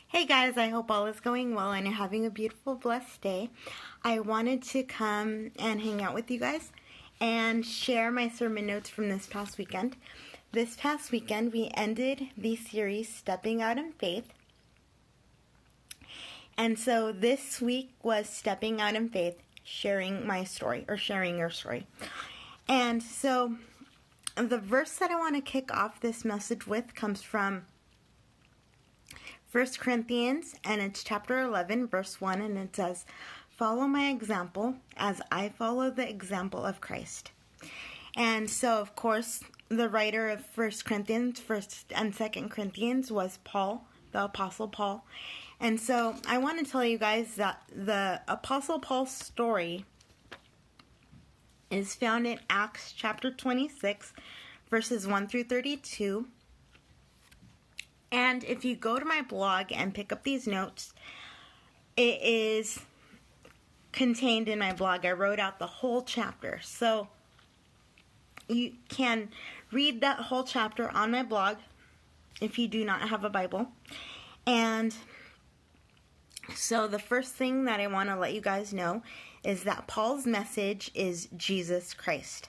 Hey guys, I hope all is going well and you're having a beautiful, blessed day. I wanted to come and hang out with you guys and share my sermon notes from this past weekend. This past weekend, we ended the series Stepping Out in Faith. And so this week was Stepping Out in Faith, sharing my story, or sharing your story. And so the verse that I want to kick off this message with comes from 1 Corinthians, and it's chapter 11, verse 1, and it says, "Follow my example as I follow the example of Christ." And so, of course, the writer of 1 Corinthians, 1st and 2nd Corinthians was Paul, the Apostle Paul. And so I want to tell you guys that the Apostle Paul's story is found in Acts chapter 26, verses 1 through 32. And if you go to my blog and pick up these notes, it is contained in my blog. I wrote out the whole chapter. So you can read that whole chapter on my blog if you do not have a Bible. And so the first thing that I want to let you guys know is that Paul's message is Jesus Christ.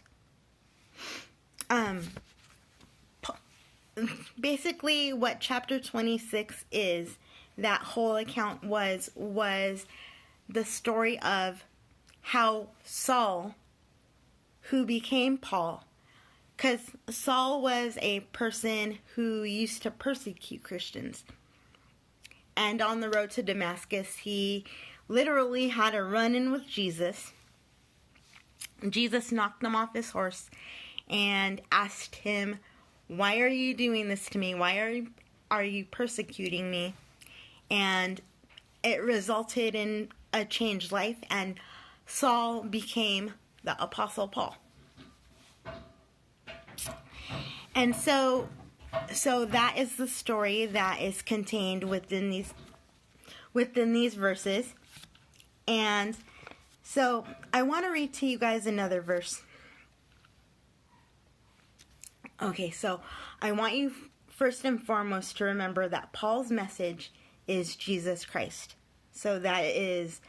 Basically, what chapter 26 is, that whole account was the story of how Saul, who became Paul, because Saul was a person who used to persecute Christians. And on the road to Damascus, he literally had a run-in with Jesus. Jesus knocked him off his horse and asked him, "Why are you doing this to me? Why are you persecuting me?" And it resulted in a changed life, and Saul became the Apostle Paul. And so that is the story that is contained within these verses. And so I want to read to you guys another verse. Okay, so I want you first and foremost to remember that Paul's message is Jesus Christ. So that is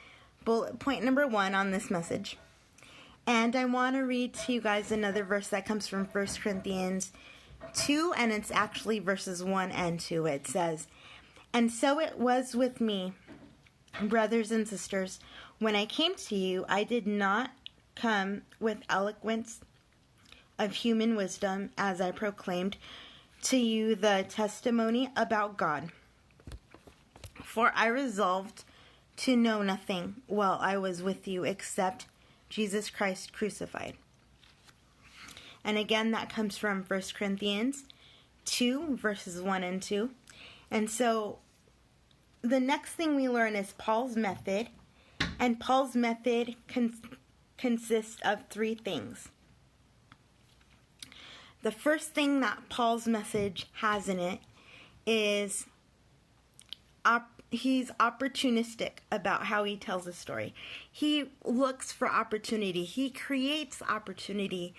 bullet point number 1 on this message. And I want to read to you guys another verse that comes from 1 Corinthians 2, and it's actually verses 1 and 2. It says, "And so it was with me, brothers and sisters, when I came to you, I did not come with eloquence of human wisdom as I proclaimed to you the testimony about God. For I resolved to know nothing while I was with you except Jesus Christ crucified." And again, that comes from 1 Corinthians 2, verses 1 and 2. And so the next thing we learn is Paul's method. And Paul's method consists of 3 things. The first thing that Paul's message has in it is he's opportunistic about how he tells a story. He looks for opportunity. He creates opportunity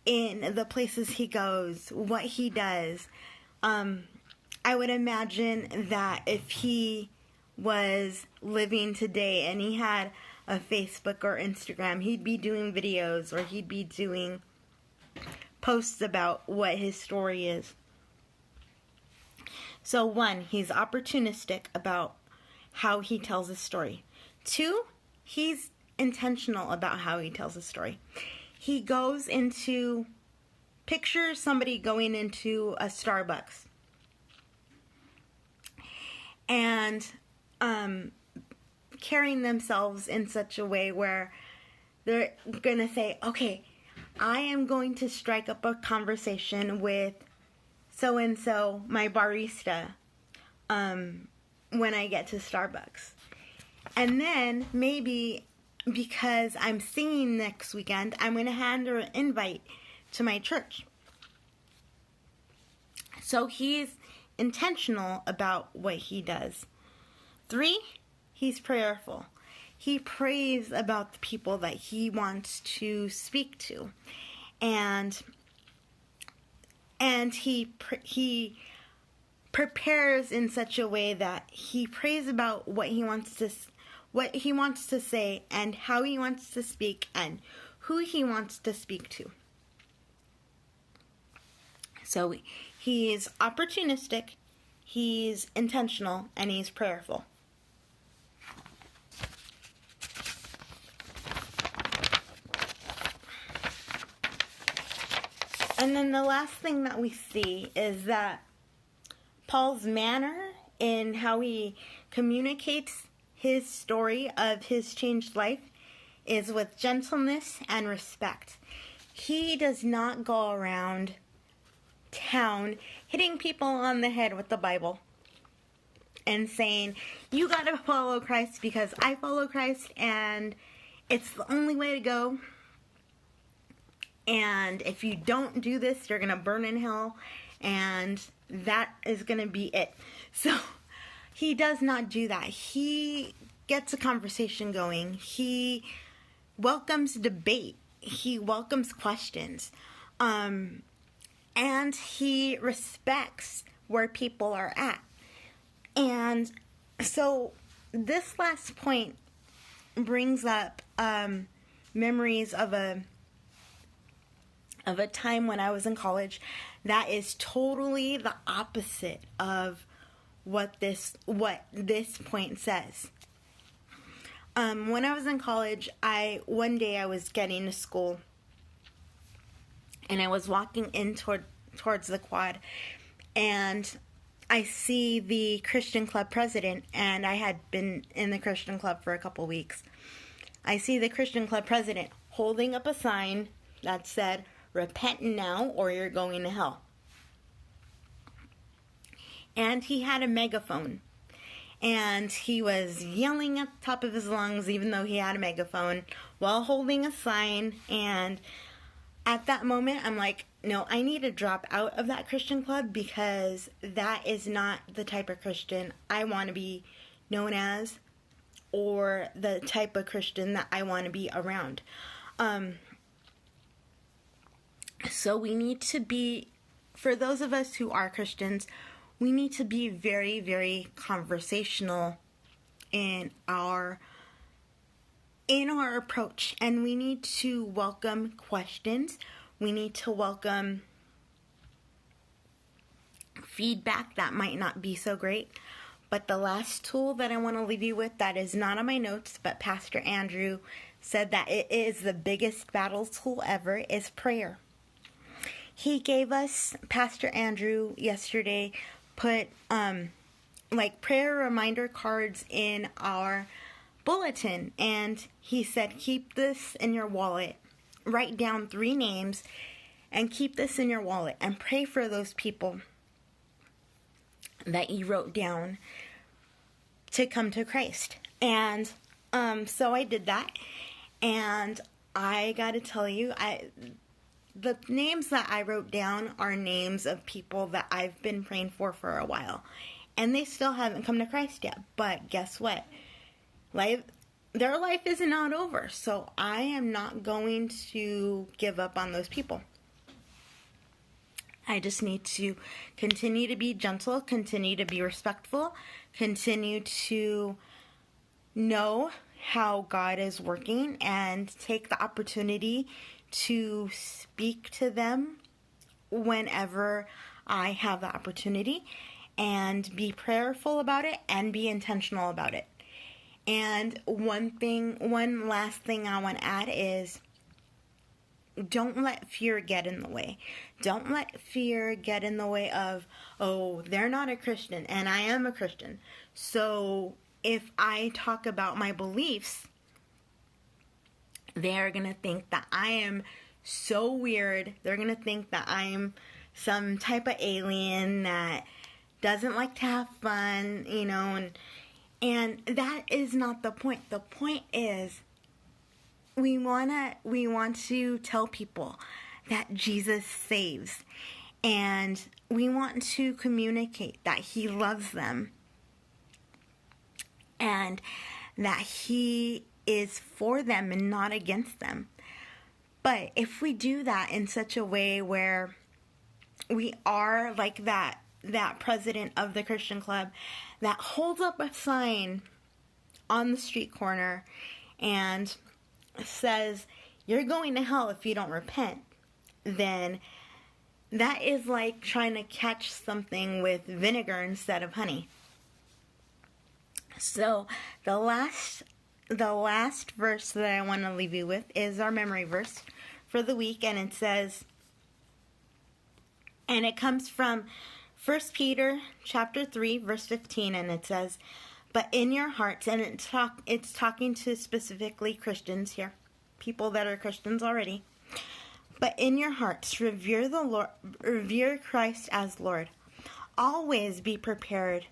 in the places he goes, what he does. I would imagine that if he was living today and he had a Facebook or Instagram, he'd be doing videos or he'd be doing posts about what his story is. So 1, he's opportunistic about how he tells his story. 2, he's intentional about how he tells his story. He goes into, picture somebody going into a Starbucks and carrying themselves in such a way where they're going to say, "Okay, I am going to strike up a conversation with so-and-so, my barista, when I get to Starbucks. And then maybe because I'm singing next weekend, I'm going to hand her an invite to my church." So he's intentional about what he does. 3, he's prayerful. He prays about the people that he wants to speak to. And he prepares in such a way that he prays about what he wants to say and how he wants to speak and who he wants to speak to. So he's opportunistic, he's intentional, and he's prayerful. And then the last thing that we see is that Paul's manner in how he communicates his story of his changed life is with gentleness and respect. He does not go around town hitting people on the head with the Bible and saying, you gotta follow Christ because I follow Christ and it's the only way to go. And if you don't do this, you're gonna burn in hell, and that is gonna be it. So he does not do that. He gets a conversation going. He welcomes debate. He welcomes questions. And he respects where people are at. And so this last point brings up memories of a time when I was in college that is totally the opposite of what this point says. When I was in college, one day I was getting to school, and I was walking in towards the quad, and I see the Christian club president, and I had been in the Christian club for a couple weeks. I see the Christian club president holding up a sign that said, "Repent now or you're going to hell." And he had a megaphone. And he was yelling at the top of his lungs, even though he had a megaphone, while holding a sign. And at that moment, I'm like, no, I need to drop out of that Christian club because that is not the type of Christian I want to be known as, or the type of Christian that I want to be around. So we need to be, for those of us who are Christians, we need to be very, very conversational in our approach, and we need to welcome questions. We need to welcome feedback that might not be so great. But the last tool that I want to leave you with that is not on my notes, but Pastor Andrew said that it is the biggest battle tool ever, is prayer. He gave us, Pastor Andrew yesterday, put prayer reminder cards in our bulletin, and he said, keep this in your wallet. Write down 3 names and keep this in your wallet and pray for those people that you wrote down to come to Christ. And so I did that, and I gotta tell you, the names that I wrote down are names of people that I've been praying for a while. And they still haven't come to Christ yet. But guess what? Their life is not over. So I am not going to give up on those people. I just need to continue to be gentle, continue to be respectful, continue to know how God is working, and take the opportunity to speak to them whenever I have the opportunity, and be prayerful about it and be intentional about it. And one last thing I want to add is, don't let fear get in the way. Don't let fear get in the way of, oh, they're not a Christian and I am a Christian. So if I talk about my beliefs, they're going to think that I am so weird. They're going to think that I'm some type of alien that doesn't like to have fun, and that is not the point. The point is we want to tell people that Jesus saves, and we want to communicate that he loves them and that he is for them and not against them. But if we do that in such a way where we are like that that president of the Christian club that holds up a sign on the street corner and says, "You're going to hell if you don't repent," then that is like trying to catch something with vinegar instead of honey. So the last verse that I want to leave you with is our memory verse for the week, and it says, and it comes from 1 Peter chapter 3 verse 15, and it says, "But in your hearts," and it's talking to specifically Christians here, people that are Christians already. "But in your hearts revere Christ as Lord. Always be prepared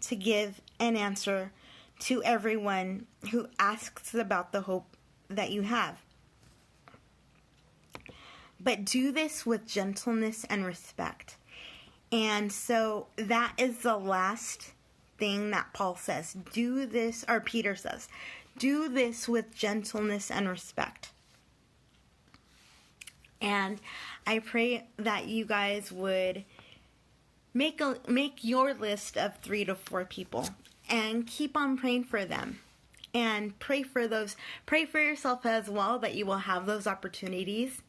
to give an answer to everyone who asks about the hope that you have. But do this with gentleness and respect." And so that is the last thing that Paul says. Do this, or Peter says, do this with gentleness and respect. And I pray that you guys would make your list of 3 to 4 people and keep on praying for them. And pray for yourself as well, that you will have those opportunities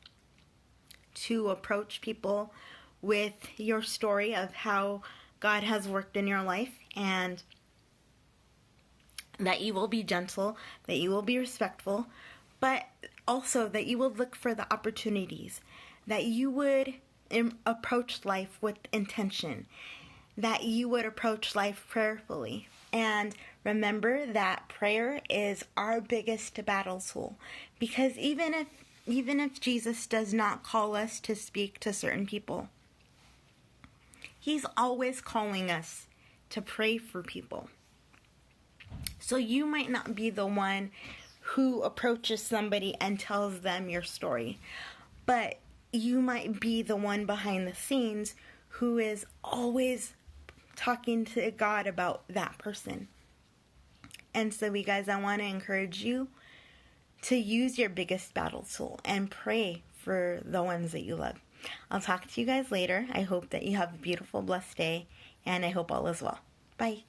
to approach people with your story of how God has worked in your life, and that you will be gentle, that you will be respectful, but also that you will look for the opportunities, that you would approach life with intention, that you would approach life prayerfully. And remember that prayer is our biggest battle tool, because even if Jesus does not call us to speak to certain people, He's always calling us to pray for people. So you might not be the one who approaches somebody and tells them your story, but you might be the one behind the scenes who is always talking to God about that person. And so, you guys, I want to encourage you to use your biggest battle tool and pray for the ones that you love. I'll talk to you guys later. I hope that you have a beautiful, blessed day, and I hope all is well. Bye.